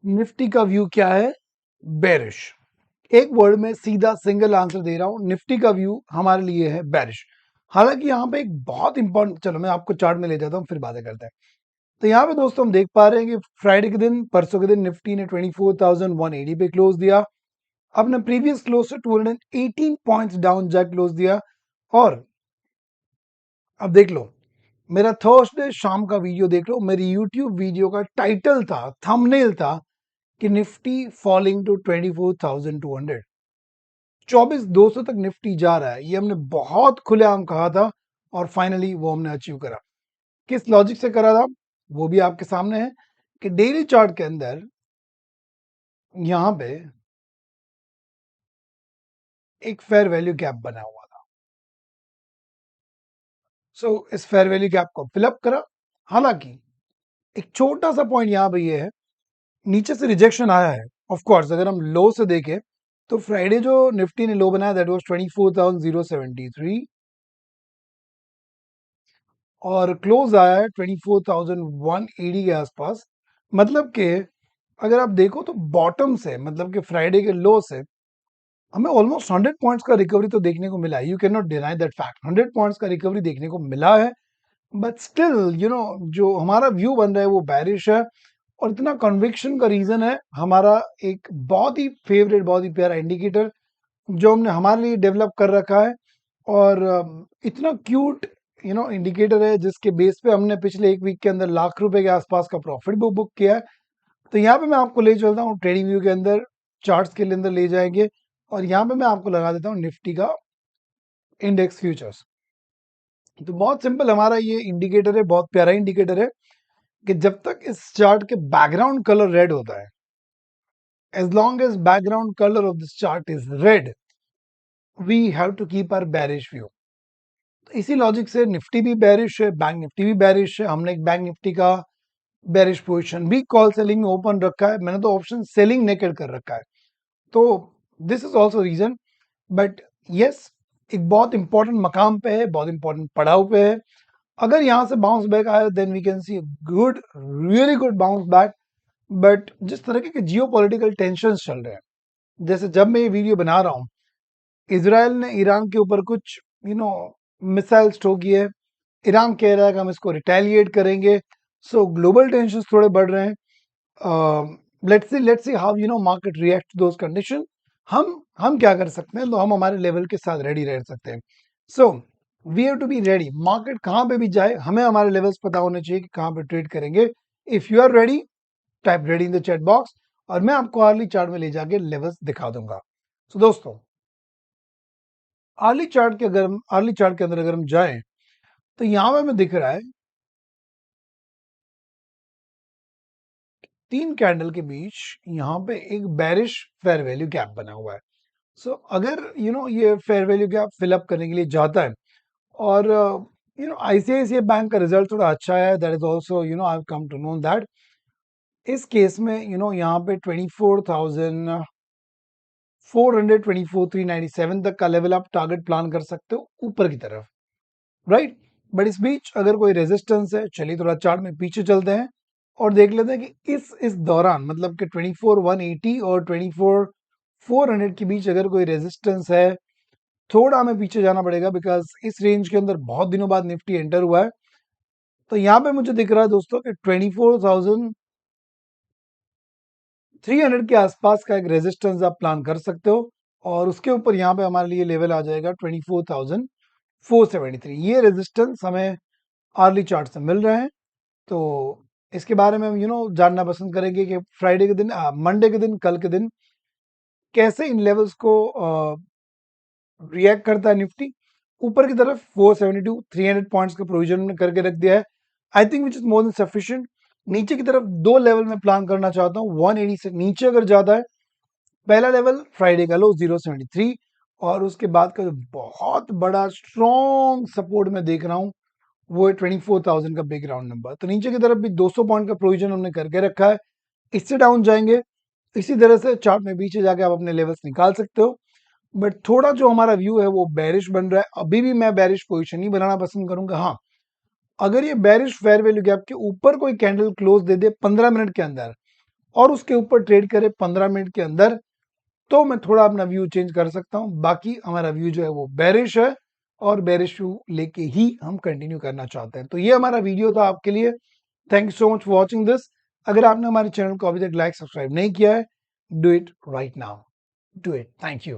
Nifty का view क्या है? बेरिश। एक वर्ड में सीधा सिंगल आंसर दे रहा हूं, निफ्टी का व्यू हमारे लिए है बेरिश। हालांकि यहाँ पे एक बहुत इंपॉर्टेंट, चलो मैं आपको चार्ट में ले जाता हूँ फिर बातें करते हैं। तो यहाँ पे दोस्तों हम देख पा रहे हैं कि फ्राइडे के दिन, परसों के दिन निफ्टी ने 24,180 पे क्लोज दिया। अपने प्रीवियस क्लोज से 218 पॉइंट्स डाउन जा क्लोज दिया। और अब देख लो, मेरा थर्सडे शाम का वीडियो देख लो, मेरी यूट्यूब वीडियो का टाइटल था, थंबनेल था कि निफ्टी फॉलिंग टू 24,200, 24,200 तक निफ्टी जा रहा है। ये हमने बहुत खुलेआम कहा था और फाइनली वो हमने अचीव करा। किस लॉजिक से करा था वो भी आपके सामने है कि डेली चार्ट के अंदर यहां पे एक फेयर वैल्यू गैप बना हुआ था। सो इस फेयर वैल्यू गैप को फिलअप करा। हालांकि एक छोटा सा पॉइंट यहां पे ये है, नीचे से रिजेक्शन आया है। ऑफ कोर्स अगर हम लो से देखें तो फ्राइडे जो निफ्टी ने लो बनाया दैट वाज 24,073 और क्लोज आया है 24,180 के आसपास। मतलब कि अगर आप देखो तो बॉटम से, मतलब कि फ्राइडे के लो से हमें ऑलमोस्ट 100 पॉइंट्स का रिकवरी तो देखने को मिला है। You can not deny that fact, 100 points का रिकवरी देखने को मिला है। बट स्टिल जो हमारा व्यू बन रहा है वो बैरिश है। और इतना कन्विक्शन का रीजन है हमारा एक बहुत ही फेवरेट, बहुत ही प्यारा इंडिकेटर जो हमने हमारे लिए डेवलप कर रखा है। और इतना क्यूट इंडिकेटर है जिसके बेस पे हमने पिछले एक वीक के अंदर लाख रुपए के आसपास का प्रॉफिट बुक किया है। तो यहाँ पे मैं आपको ले चलता हूँ ट्रेडिंग व्यू के अंदर, चार्ट्स के अंदर ले जाएंगे और यहाँ पे मैं आपको लगा देता हूँ निफ्टी का इंडेक्स फ्यूचर्स। तो बहुत सिंपल हमारा ये इंडिकेटर है, बहुत प्यारा इंडिकेटर है कि जब तक इस चार्ट के बैकग्राउंड कलर रेड होता है, as long as background color of this chart is red, we have to keep our bearish view। तो इसी लॉजिक से निफ्टी भी बेरिश है, बैंक निफ्टी भी बेरिश है। हमने एक बैंक निफ्टी का बेरिश पोजीशन भी कॉल सेलिंग में ओपन रखा है, मैंने तो ऑप्शन सेलिंग नेकेड कर रखा है। तो this is also region. But yes, एक बहुत इंपॉर्टेंट मकाम पे है, बहुत इंपॉर्टेंट पड़ाव पे है। अगर यहाँ से बाउंस बैक आए then we can see good, really good bounce back. But जिस तरह के जियो पॉलिटिकल टेंशन चल रहे हैं, जैसे जब मैं ये वीडियो बना रहा हूँ, इसराइल ने ईरान के ऊपर कुछ मिसाइल स्ट्रो की है। ईरान कह रहा है कि हम इसको रिटेलिएट करेंगे। सो ग्लोबल टेंशन थोड़े बढ़ रहे हैं। Let's see how market react those condition. हम क्या कर सकते हैं, तो हम हमारे लेवल के साथ रेडी रह सकते हैं। So we have to be ready. Market कहाँ पे भी जाए हमें हमारे लेवल्स पता होने चाहिए कि कहाँ पे ट्रेड करेंगे। If you are ready, type ready in the chat box और मैं आपको अर्ली चार्ट में ले जाके लेवल्स दिखा दूंगा। सो दोस्तों, अर्ली चार्ट के अंदर अगर हम जाएं तो यहां पे हमें दिख रहा है 3 कैंडल के बीच यहाँ पे एक बेरिश फेयर वैल्यू गैप बना हुआ है। सो अगर ये फेयर वैल्यू गैप फिलअप करने के लिए जाता है और आईसीआईसीआई बैंक का रिजल्ट थोड़ा अच्छा है, that is also I come to know that इस केस में यहाँ पे 24,424,397 तक का लेवल आप टारगेट प्लान कर सकते हो ऊपर की तरफ, राइट। बट इस बीच अगर कोई रेजिस्टेंस है, चलिए थोड़ा चार्ट में पीछे चलते हैं और देख लेते हैं कि इस दौरान, मतलब कि 24,180 और 24,400 के बीच अगर कोई रेजिस्टेंस है। थोड़ा हमें पीछे जाना पड़ेगा बिकॉज इस रेंज के अंदर बहुत दिनों बाद निफ्टी एंटर हुआ है। तो यहाँ पे मुझे दिख रहा है दोस्तों कि 24,300 के आसपास का एक रेजिस्टेंस आप प्लान कर सकते हो और उसके ऊपर यहाँ पे हमारे लिए लेवल आ जाएगा 24,473। ये रेजिस्टेंस हमें अर्ली चार्ट से मिल रहे हैं। तो इसके बारे में हम जानना पसंद करेंगे कि फ्राइडे के दिन, मंडे के दिन, कल के दिन कैसे इन लेवल्स को रिएक्ट करता है निफ्टी। ऊपर की तरफ 472 300 पॉइंट्स का प्रोविजन हमने करके रख दिया है, I think which is more than sufficient. नीचे की तरफ 2 लेवल में प्लान करना चाहता हूँ। 180 से नीचे अगर जाता है, पहला लेवल फ्राइडे का लो 073 और उसके बाद का जो बहुत बड़ा स्ट्रॉन्ग सपोर्ट में देख रहा हूँ वो है 24,000 का बिग राउंड नंबर। तो नीचे की तरफ भी 200 पॉइंट का प्रोविजन हमने करके रखा है। इससे डाउन जाएंगे, इसी तरह से चार्ट में पीछे जाके आप अपने लेवल्स निकाल सकते हो। बट थोड़ा जो हमारा व्यू है वो बेरिश बन रहा है। अभी भी मैं बेरिश पोजीशन ही बनाना पसंद करूंगा। हाँ, अगर ये बेरिश फेयर वैल्यू गैप के ऊपर कोई कैंडल क्लोज दे दे 15 मिनट के अंदर और उसके ऊपर ट्रेड करे 15 मिनट के अंदर, तो मैं थोड़ा अपना व्यू चेंज कर सकता हूं। बाकी हमारा व्यू जो है वो बेरिश है और बेरिश व्यू लेके ही हम कंटिन्यू करना चाहते हैं। तो ये हमारा वीडियो था आपके लिए। Thank you so much for watching this. अगर आपने हमारे चैनल को अभी तक लाइक सब्सक्राइब नहीं किया है, do it right now, do it. Thank you.